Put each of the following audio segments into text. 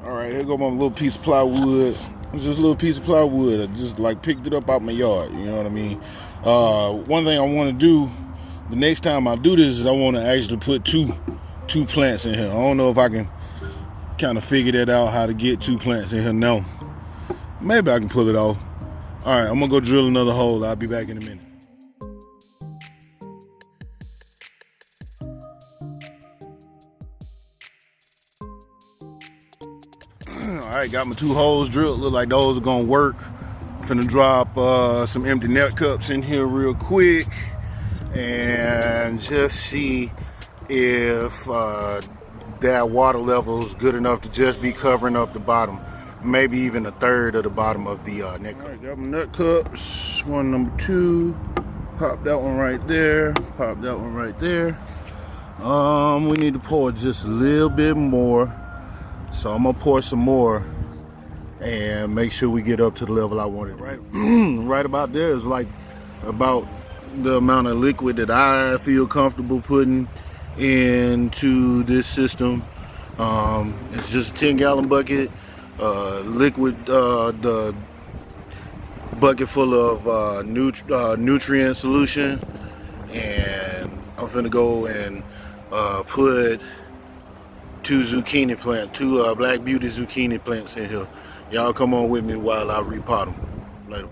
All right, here go my little piece of plywood. It's just a little piece of plywood. I just like picked it up out my yard. You know what I mean? One thing I want to do the next time I do this is I want to actually put two plants in here. I don't know if I can kind of figure that out, how to get 2 plants in here now. Maybe I can pull it off. All right, I'm gonna go drill another hole. I'll be back in a minute. All right, got my 2 holes drilled. Look like those are gonna work. Finna drop some empty net cups in here real quick and just see if that water level is good enough to just be covering up the bottom, maybe even a third of the bottom of the net cup. All right, got my nut cups, one, number 2. Pop that one right there. Pop that one right there. We need to pour just a little bit more. So I'm gonna pour some more and make sure we get up to the level I want it. Right, right about there is like about the amount of liquid that I feel comfortable putting into this system. It's just a 10-gallon bucket, liquid, the bucket full of nutrient solution, and I'm finna go and put 2 zucchini plants, 2 Black Beauty Zucchini plants in here. Y'all come on with me while I repot them. Later.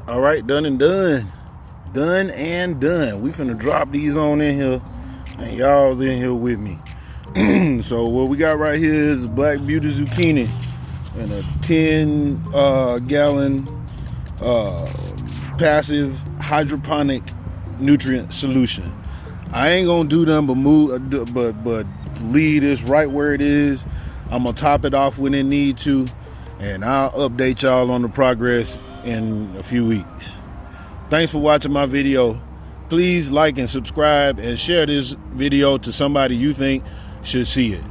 All right, done and done. Done and done. We finna drop these on in here, and y'all in here with me. So what we got right here is Black Beauty Zucchini in a 10-gallon passive hydroponic nutrient solution. I ain't gonna do them but leave this right where it is. I'm gonna top it off when it need to, and I'll update y'all on the progress in a few weeks. Thanks for watching my video. Please like and subscribe and share this video to somebody you think should see it.